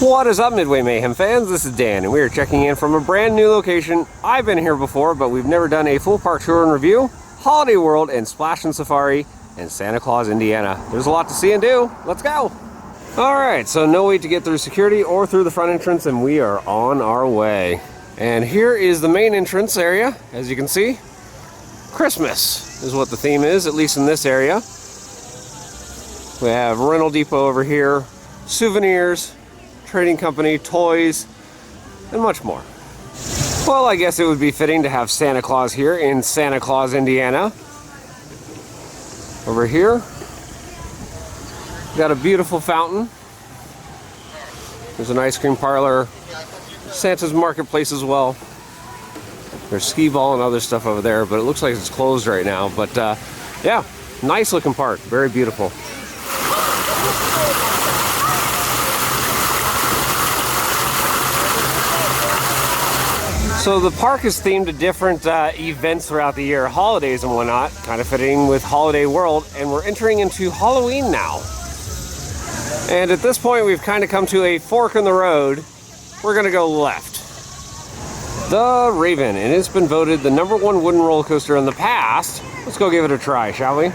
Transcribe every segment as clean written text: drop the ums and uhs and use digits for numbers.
What is up, Midway Mayhem fans? This is Dan, and we are checking in from a brand new location. I've been here before, but we've never done a full park tour and review. Holiday World and Splashin Safari in Santa Claus, Indiana. There's a lot to see and do. Let's go! Alright, so no wait to get through security or through the front entrance, and we are on our way. And here is the main entrance area, as you can see. Christmas is what the theme is, at least in this area. We have rental depot over here, souvenirs, trading company, toys, and much more. Well, I guess it would be fitting to have Santa Claus here in Santa Claus, Indiana. Over here, got a beautiful fountain. There's an ice cream parlor, Santa's marketplace as well. There's skee ball and other stuff over there, but it looks like it's closed right now. But yeah, nice looking park, very beautiful. So the park is themed to different events throughout the year, holidays and whatnot, kind of fitting with Holiday World, and we're entering into Halloween now. And at this point, we've kind of come to a fork in the road. We're gonna go left. The Raven, and it's been voted the #1 wooden roller coaster in the past. Let's go give it a try, shall we?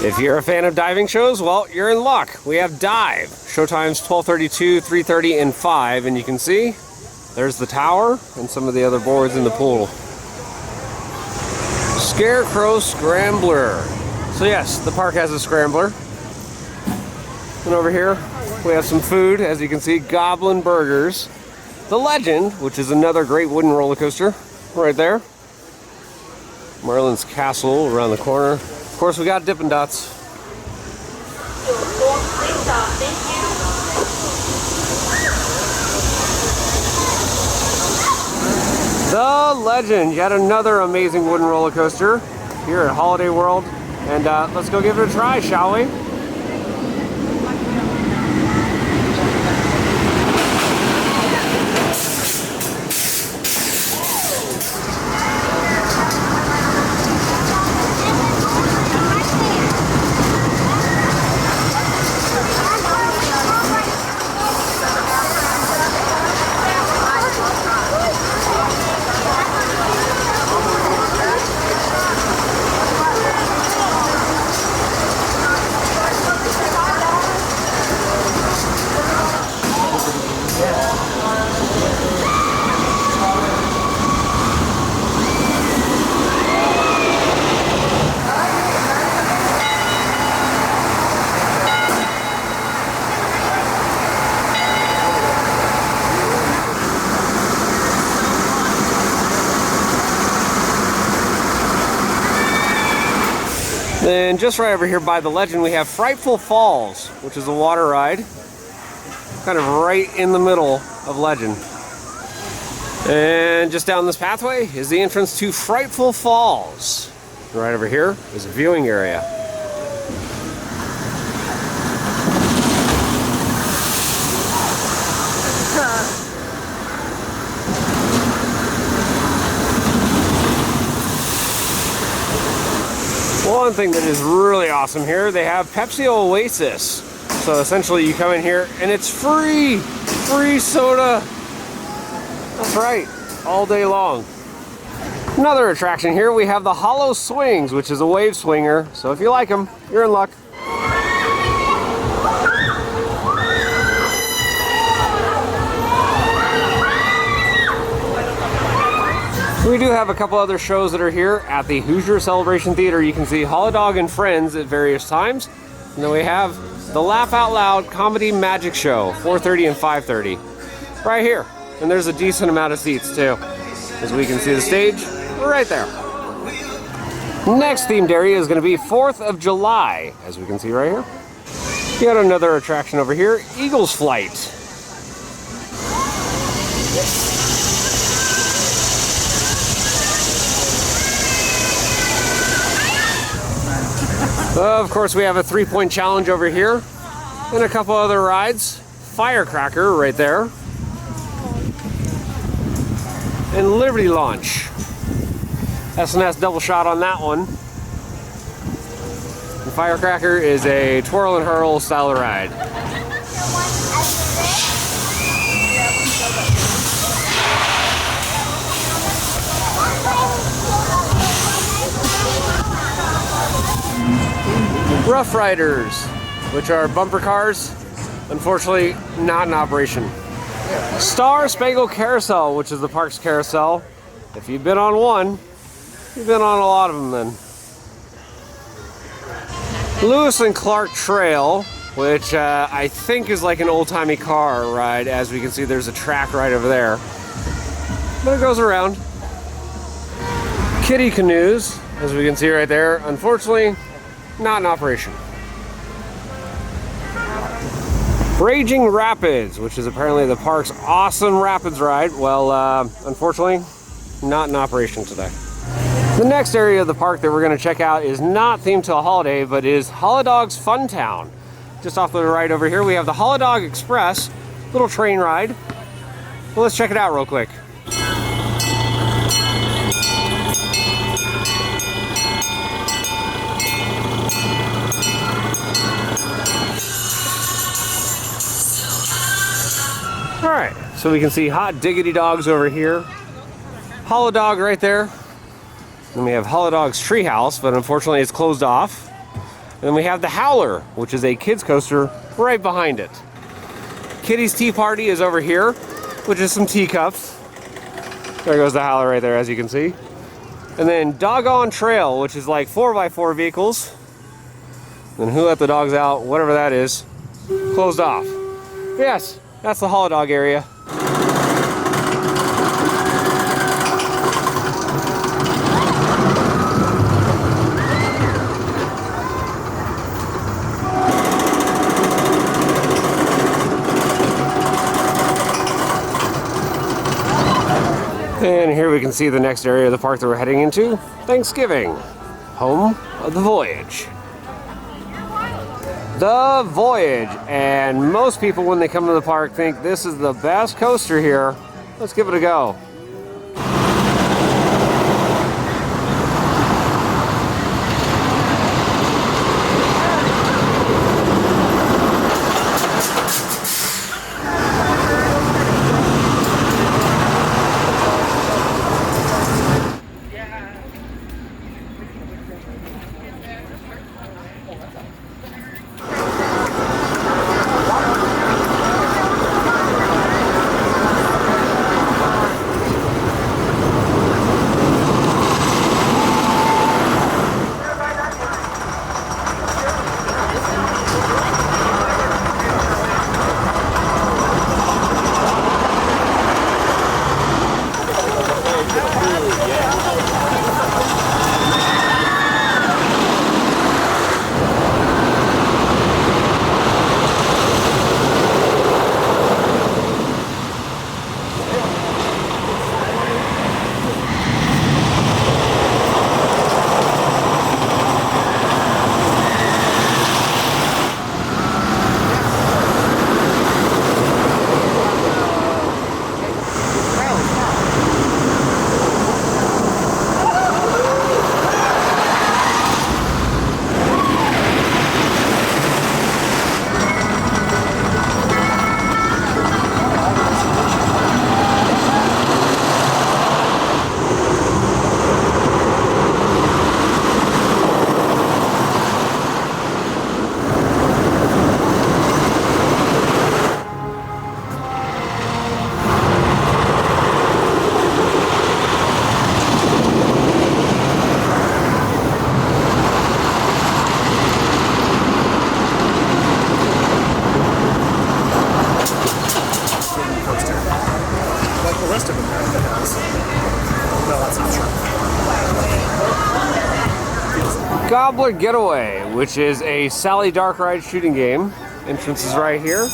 If you're a fan of diving shows, well, you're in luck. We have Dive. Showtimes 12:32, 3:30, and 5. And you can see, there's the tower and some of the other boards in the pool. Scarecrow Scrambler. So yes, the park has a scrambler. And over here, we have some food. As you can see, Goblin Burgers. The Legend, which is another great wooden roller coaster, right there. Merlin's Castle around the corner. Of course, we got Dippin' Dots. The Legend, yet another amazing wooden roller coaster here at Holiday World. And let's go give it a try, shall we? Then just right over here by the Legend, we have Frightful Falls, which is a water ride, kind of right in the middle of Legend. And just down this pathway is the entrance to Frightful Falls. Right over here is a viewing area. One thing that is really awesome here, they have Pepsi Oasis. So essentially you come in here and it's free! Free soda! That's right, all day long. Another attraction here, we have the Hollow Swings, which is a wave swinger. So if you like them, you're in luck. We do have a couple other shows that are here at the Hoosier Celebration Theater. You can see Holodog and Friends at various times. And then we have the Laugh Out Loud Comedy Magic Show, 4:30 and 5:30. Right here. And there's a decent amount of seats too. As we can see the stage right there. Next themed area is going to be 4th of July, as we can see right here. Yet another attraction over here, Eagle's Flight. Of course, we have a 3-point challenge over here, and a couple other rides. Firecracker right there, and Liberty Launch. S&S double shot on that one. The Firecracker is a twirl and hurl style of ride. Rough Riders, which are bumper cars, unfortunately not in operation. Star Spangled Carousel, which is the park's carousel. If you've been on one, you've been on a lot of them then. Lewis and Clark Trail, which I think is like an old-timey car ride. As we can see, there's a track right over there. But it goes around. Kiddie Canoes, as we can see right there, unfortunately not in operation. Raging Rapids, which is apparently the park's awesome rapids ride. Well, unfortunately, not in operation today. The next area of the park that we're going to check out is not themed to a holiday, but is Holodog's Fun Town. Just off to the right over here, we have the Holodog Express, little train ride. Well, let's check it out real quick. Alright, so we can see Hot Diggity Dogs over here. Holodog right there. Then we have Holodog's Treehouse, but unfortunately it's closed off. And then we have the Howler, which is a kids coaster right behind it. Kitty's Tea Party is over here, which is some teacups. There goes the Howler right there, as you can see. And then Doggone Trail, which is like 4x4 vehicles. And Who Let the Dogs Out, whatever that is, closed off. Yes, that's the Holodog area. And here we can see the next area of the park that we're heading into, Thanksgiving, home of the Voyage. The Voyage, and most people when they come to the park think this is the best coaster here. Let's give it a go. Gobbler Getaway, which is a Sally Dark Ride shooting game. Entrance is right here.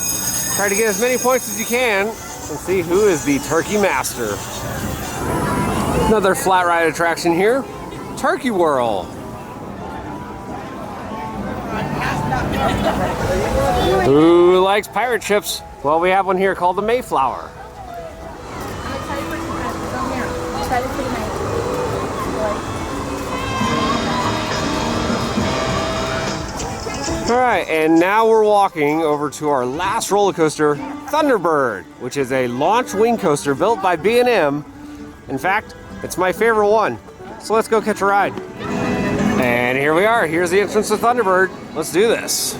Try to get as many points as you can and see who is the turkey master. Another flat ride attraction here, Turkey Whirl. Who likes pirate ships? Well, we have one here called the Mayflower. All right, and now we're walking over to our last roller coaster, Thunderbird, which is a launch wing coaster built by B&M. In fact, it's my favorite one. So let's go catch a ride. And here we are. Here's the entrance to Thunderbird. Let's do this.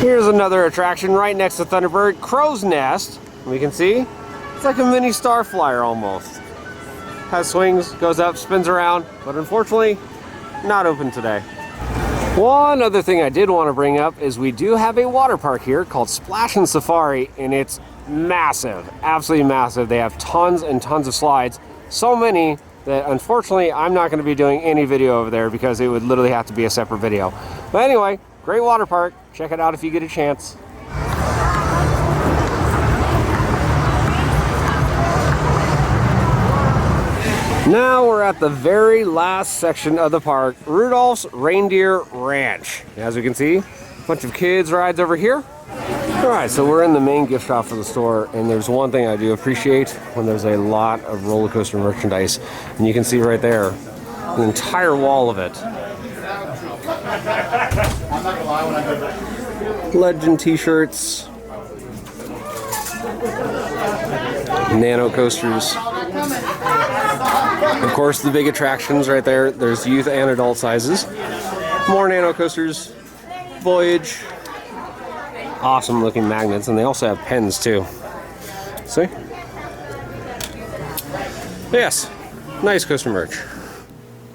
Here's another attraction right next to Thunderbird, Crow's Nest. We can see it's like a mini star flyer almost. Has swings, goes up, spins around, but unfortunately not open today. One other thing I did want to bring up is we do have a water park here called Splashin Safari, and it's massive, absolutely massive. They have tons and tons of slides, so many that unfortunately I'm not going to be doing any video over there because it would literally have to be a separate video. But anyway, great water park. Check it out if you get a chance. Now we're at the very last section of the park, Rudolph's Reindeer Ranch. As you can see, a bunch of kids rides over here. All right, so we're in the main gift shop for the store, and there's one thing I do appreciate when there's a lot of roller coaster merchandise, and you can see right there, an entire wall of it. Legend t-shirts, nano coasters. Of course, the big attractions right there. There's youth and adult sizes. More nano coasters. Voyage. Awesome looking magnets, and they also have pens too. See? Yes, nice custom merch.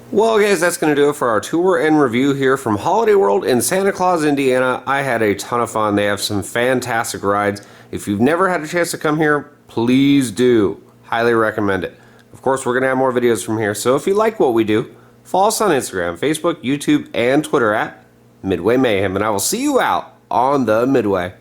Well guys, that's going to do it for our tour and review here from Holiday World in Santa Claus, Indiana. I had a ton of fun. They have some fantastic rides. If you've never had a chance to come here, please do. Highly recommend it. Of course, we're going to have more videos from here, so if you like what we do, follow us on Instagram, Facebook, YouTube, and Twitter at Midway Mayhem, and I will see you out on the Midway.